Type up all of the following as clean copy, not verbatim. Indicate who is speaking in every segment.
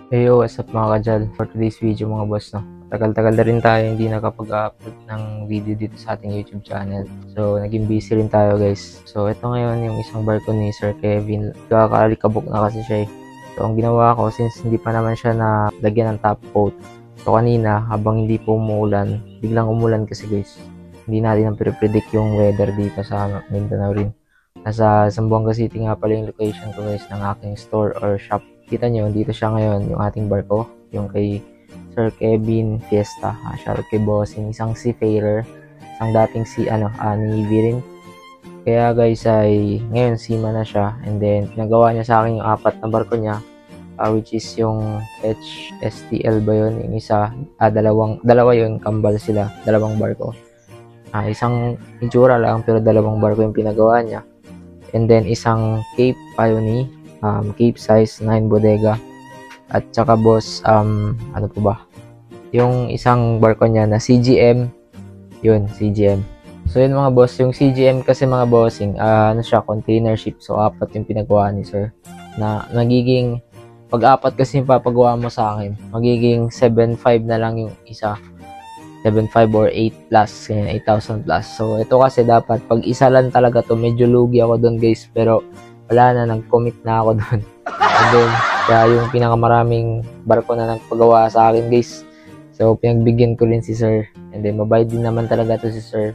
Speaker 1: Hey yo, what's up mga kajal? For today's video mga boss, no? Tagal-tagal na rin tayo hindi nakapag-upload ng video dito sa ating YouTube channel. So, naging busy rin tayo guys. So, ito ngayon yung isang barko ni Sir Kevin. Kakalikabok na kasi siya eh. So, ang ginawa ko, since hindi pa naman siya na lagyan ng top coat. So, kanina, habang hindi po umuulan, biglang umulan kasi guys. Hindi natin ang pre-predict yung weather dito sa Mindanao rin. Nasa Zamboanga City nga pala yung location ko guys ng aking store or shop. Kita nyo, dito siya ngayon, yung ating barko, yung kay Sir Kevin Fiesta. Shoutout kay Bossing, isang seafarer, isang dating Navy rin. Kaya guys, ay ngayon seaman na siya, and then pinagawa niya sa akin yung apat na barko niya, which is yung HSTL ba yun, yung isa, dalawa yun, kambal sila, dalawang barko. Isang itsura lang, pero dalawang barko yung pinagawa niya. And then isang Cape Pioneer, Cape size 9 bodega, at saka boss ano po ba yung isang barko niya na CGM, yun CGM. So yun mga boss, yung CGM kasi mga bossing, ano siya, container ship. So apat yung pinagawa ni sir, na nagiging pag-apat kasi yung papagawa mo sa akin, magiging 7.5 na lang yung isa, 7.5 or 8 plus, 8,000 plus. So ito kasi dapat pag isa lang talaga to, medyo lugi ako doon guys, pero wala na, nag-commit na ako doon. And then, kaya yung pinakamaraming barko na nagpagawa sa akin guys. So, pinagbigyan ko rin si sir. And then, mabait din naman talaga to si sir.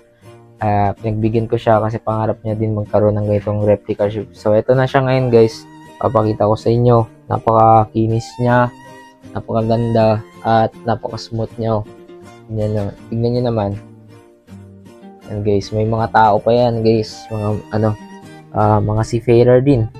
Speaker 1: Pinagbigyan ko siya kasi pangarap niya din magkaroon ng ganitong replica ship. So, ito na siya ngayon guys. Papakita ko sa inyo. Napaka-kinis niya, napakaganda, at napaka-smooth niya. Tignan niyo naman. And guys, may mga tao pa yan guys. Mga seafarer din.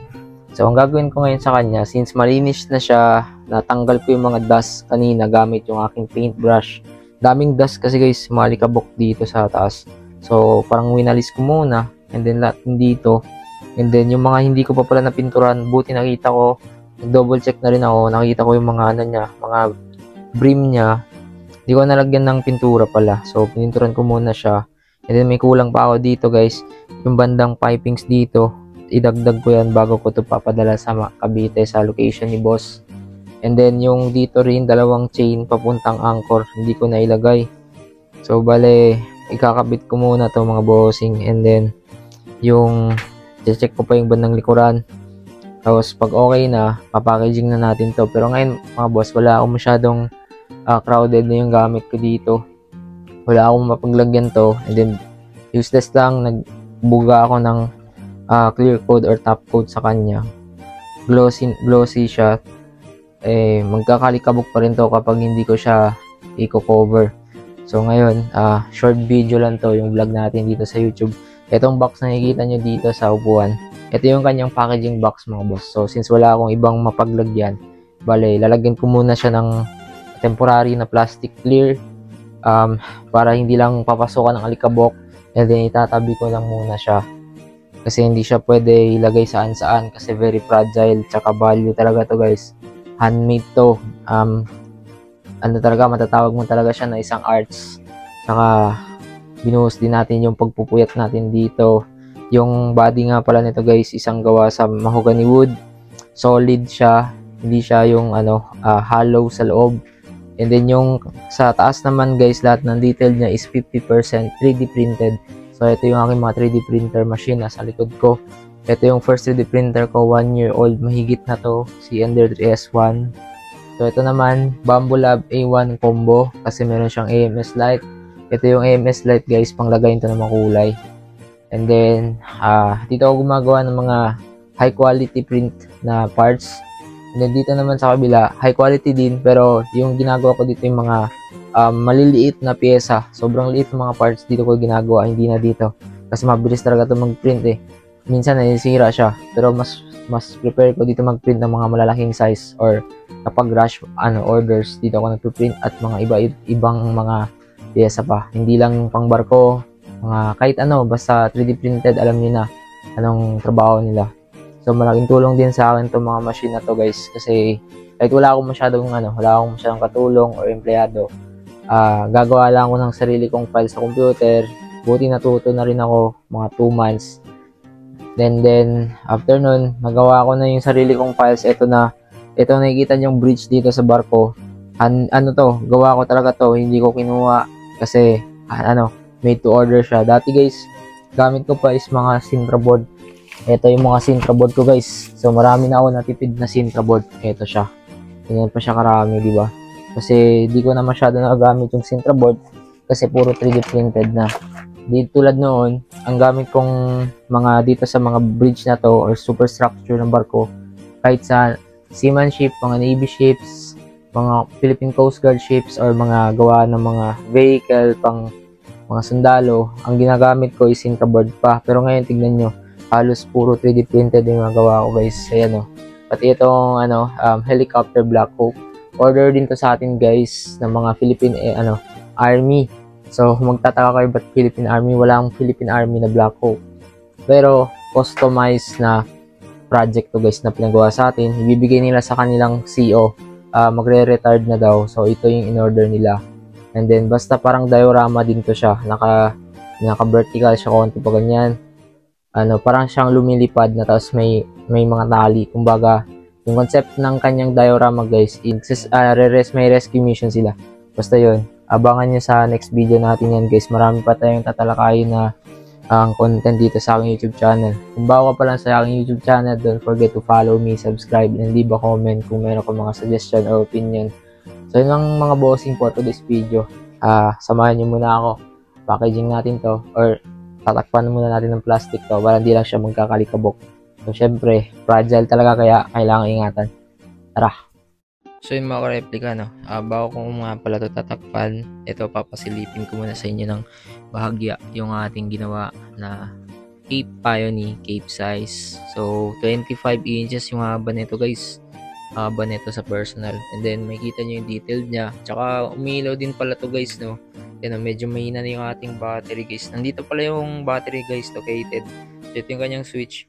Speaker 1: So, ang gagawin ko ngayon sa kanya, since malinis na siya, natanggal ko yung mga dust kanina gamit yung aking paintbrush. Daming dust kasi guys, malikabok dito sa taas. So, parang winalis ko muna, and then lahat dito. And then, yung mga hindi ko pa pala napinturan, buti nakita ko, double check na rin ako, nakita ko yung mga mga brim niya. Hindi ko nalagyan ng pintura pala. So, pininturan ko muna siya. And then, may kulang pa ako dito guys. Yung bandang pipings dito, idagdag ko yan bago ko ito papadala sa Cavite sa location ni boss. And then yung dito rin, dalawang chain papuntang anchor, hindi ko na ilagay. So bale, ikakabit ko muna to mga bossing. And then yung check ko pa yung bandang likuran. Tapos pag okay na, papackaging na natin to. Pero ngayon mga boss, wala akong masyadong crowded na yung gamit ko dito. Wala akong mapaglagyan to. And then useless lang, nagbuga ako ng clear coat or top coat sa kanya. Glossy siya. Magkakalikabok pa rin to kapag hindi ko siya i-cover. So ngayon, short video lang to yung vlog natin dito sa YouTube. Itong box na nakikita nyo dito sa upuan, ito yung kanyang packaging box mga boss. So since wala akong ibang mapaglagyan, bale, lalagyan ko muna siya ng temporary na plastic clear, para hindi lang papasukan ng alikabok. And then itatabi ko lang muna siya. Kasi hindi siya pwede ilagay saan-saan kasi very fragile. Tsaka value talaga to guys. Handmade to. Matatawag mo talaga siya na isang arts. Tsaka binuhos din natin yung pagpupuyat natin dito. Yung body nga pala nito guys, isang gawa sa mahogany wood. Solid siya. Hindi siya yung hollow sa loob. And then yung sa taas naman guys, lahat ng detail niya is 50% 3D printed. So ito yung aking mga 3D printer machine nasa likod ko. Ito yung first 3D printer ko, 1 year old, mahigit na to, si Ender 3S1. So ito naman, Bambu Lab A1 combo kasi meron siyang AMS light. Ito yung AMS light guys, panglagay ito ng mga kulay. And then dito ako gumagawa ng mga high quality print na parts. And then dito naman sa kabila, high quality din, pero yung ginagawa ko dito yung mga maliliit na pyesa. Sobrang liit ng mga parts dito ko ginagawa, hindi na dito. Kasi mabilis talaga ito mag-print eh. Minsan nasisira siya, pero mas prepare ko dito mag-print ng mga malalaking size, or kapag rush orders, dito ako nagpo-print at mga ibang mga pyesa pa. Hindi lang pang barko, mga kahit basta 3D printed, alam niyo na anong trabaho nila. So, malaking tulong din sa akin itong mga machine na to guys. Kasi, kahit wala akong masyadong katulong or empleyado, gagawa lang ako ng sarili kong file sa computer. Buti natuto na rin ako, mga 2 months. Then after nun, nagawa ko na yung sarili kong files. Ito na, ito nakikita niyong bridge dito sa barko. Ano to, gawa ko talaga to, hindi ko kinuha kasi made to order siya. Dati guys, gamit ko pa is mga Sintra board. Ito yung mga Sintra board ko guys. So marami na ako natipid na Sintra board. Ito siya. Ganyan pa siya karami, di ba? Kasi di ko na masyado nagagamit yung Sintra board kasi puro 3D printed na. Di tulad noon, ang gamit kong mga dito sa mga bridge na to or superstructure ng barko, kahit sa seaman ship, mga navy ships, mga Philippine Coast Guard ships, or mga gawa ng mga vehicle pang mga sundalo, ang ginagamit ko is Sintra board pa. Pero ngayon tignan nyo, halos puro 3D printed yung mga gawa ko guys. Ayan o. Pati itong helicopter Black Hawk. Order din to sa atin guys ng mga Philippine Army. So magtataka kayo ba't Philippine Army? Walang Philippine Army na Black Hawk. Pero customized na project to guys na pinagawa sa atin. Ibibigay nila sa kanilang CO. Magre-retard na daw. So ito yung in-order nila. And then basta parang diorama din to siya. Naka-vertical siya konti pa ganyan. Parang siyang lumilipad na tapos may mga tali. Kumbaga, yung concept ng kanyang diorama guys, may rescue mission sila. Basta yun. Abangan nyo sa next video natin yan guys. Marami pa tayong tatalakayin na ang content dito sa aking YouTube channel. Kung bago ka pa lang sa aking YouTube channel, don't forget to follow me, subscribe, and leave a comment kung meron ka mga suggestion or opinion. So yun lang mga bossing for today's video. Samahan nyo muna ako. Packaging natin to or tatakpan muna natin ng plastic to para hindi lang siya magkakalikabok. So syempre, fragile talaga kaya kailangan ingatan. Tara! So yun mga ka-replika, bago ko nga pala ito tatakpan, ito papasilipin ko muna sa inyo ng bahagya yung ating ginawa na Cape Pioneer, Cape size. So 25 inches yung haba nito guys. Haba nito sa personal. And then makikita nyo yung detail niya. Tsaka umilaw din pala to guys, no. Yan, medyo mahina na yung ating battery guys. Nandito pala yung battery guys located. So ito yung kanyang switch.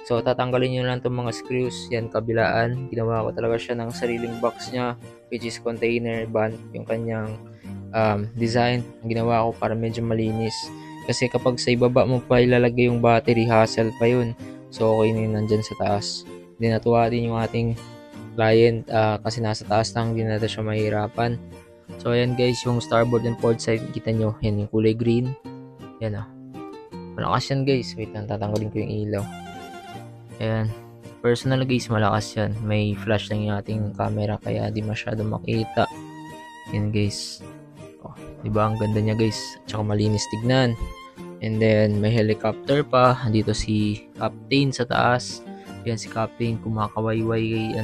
Speaker 1: So tatanggalin nyo lang itong mga screws. Yan, kabilaan. Ginawa ko talaga siya ng sariling box niya, which is container band. Yung kanyang design. Ang ginawa ko para medyo malinis. Kasi kapag sa ibaba mo pa ilalagay yung battery, hassle pa yun. So okay na yun nandyan sa taas. Then natuwa din yung ating client kasi nasa taas lang, hindi natin siya mahirapan. So ayan guys, yung starboard and port side, kita nyo, yan yung kulay green. Yan malakas yan guys. Wait lang, tatanggalin ko yung ilaw. Ayan, personal guys, malakas yan. May flash lang yung ating camera kaya di masyado makita. Yan guys, diba ang ganda niya guys, tsaka malinis tignan. And then may helicopter pa. Andito si Captain sa taas. Yan si Captain kumakawayway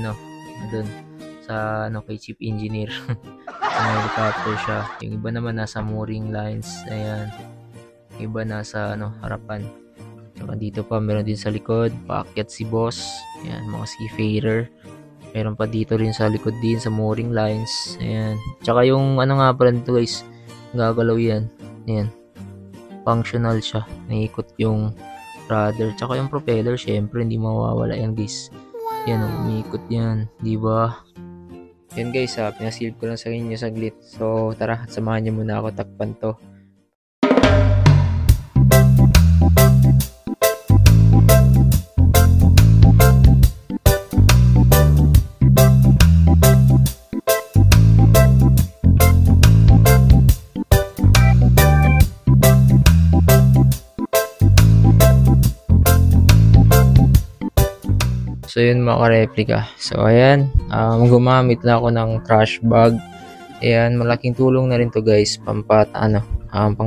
Speaker 1: doon sa kay Chief Engineer. May helicopter siya. Yung iba naman nasa mooring lines. Ayan. Yung iba nasa harapan. Tsaka dito pa meron din sa likod. Paakyat si boss. Ayan, mga seafarer. Meron pa dito rin sa likod din sa mooring lines. Ayan. Tsaka yung nga pala nito guys, gagalaw yan. Ayan. Functional siya. Naikot yung rudder. Tsaka yung propeller, syempre hindi mawawala yan guys. Yan, umiikot yan, di ba? Yan guys, pinasilip ko lang sa inyo saglit. So tara, samahan niyo muna ako takpan to. So yun mga ka-replika. So ayan, gumamit na ako ng trash bag. Ayan, malaking tulong na rin to guys. Pang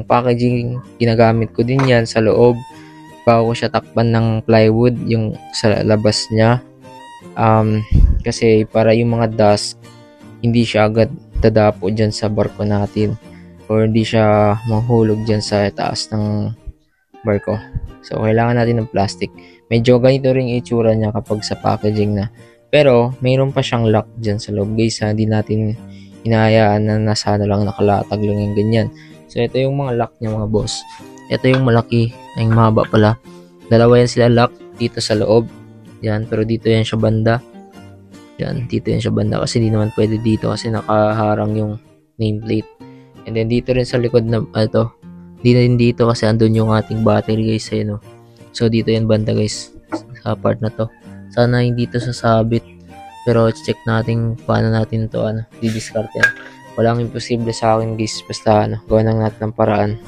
Speaker 1: packaging, ginagamit ko din yan sa loob. Bago ko siya takpan ng plywood, yung sa labas niya. Kasi para yung mga dust, hindi siya agad dadapo dyan sa barko natin. Or hindi siya mahulog dyan sa taas ng barko. So kailangan natin ng plastic. Medyo ganito rin itsura niya kapag sa packaging na. Pero mayroon pa siyang lock dyan sa loob guys. Hindi natin hinahayaan na nasa lang nakalatag lang yung ganyan. So ito yung mga lock niya mga boss. Ito yung malaki, yung mahaba pala. Dalawa yan sila lock dito sa loob. Yan, pero dito yan siya banda. Yan, dito yan siya banda kasi di naman pwede dito kasi nakaharang yung nameplate. And then dito rin sa likod na ito. Dito din dito kasi andun yung ating battery guys. Ayun, So dito yan banda guys, sa part na to. Sana hindi to sasabit. Pero check natin paano natin to di-discard yan. Walang imposible sa akin guys, basta gawa lang natin ng paraan.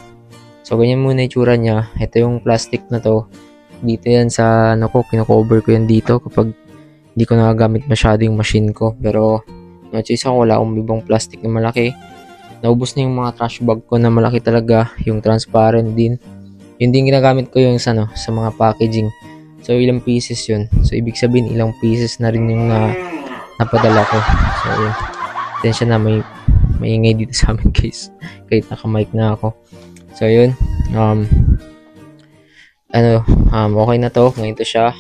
Speaker 1: So ganyan muna yung tsura niya. Ito yung plastic na to. Dito yan sa kino-cover ko yan dito kapag hindi ko nagagamit masyado yung machine ko. Pero no choice ako, wala akong ibang plastic na malaki. Naubos na yung mga trash bag ko na malaki talaga, yung transparent din. Yun din ginagamit ko yung sa mga packaging. So ilang pieces yun. So ibig sabihin ilang pieces na rin yung napadala ko. So yun. Tensya na may ingay dito sa amin guys. Kahit naka-mic na ako. So yun. Okay na to. Ngayon to siya.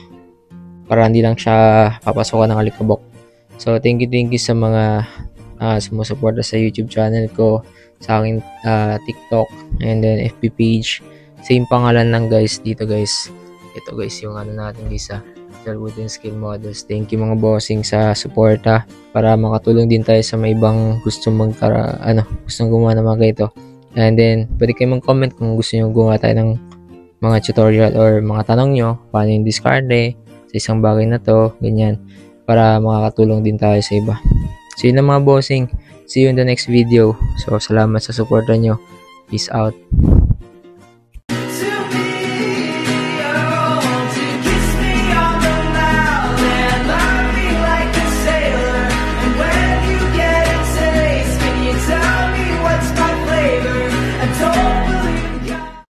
Speaker 1: Para hindi lang siya papasokan ng alikabok. So thank you sa mga sumusuporta sa YouTube channel ko, sa aking TikTok, and then FB page. Same pangalan lang guys dito guys. Ito guys yung natin guys Wooden Skill Models. Thank you mga bossing sa suporta para makatulong din tayo sa may ibang gustong gustong gumawa ng mga ganito. And then pwede kayo mag-comment kung gusto niyo gumawa tayo ng mga tutorial or mga tanong nyo paano yung discarde sa isang bagay na to, ganyan, para makakatulong din tayo sa iba. So yun lang mga bossing. See you in the next video. So salamat sa suporta nyo. Peace out.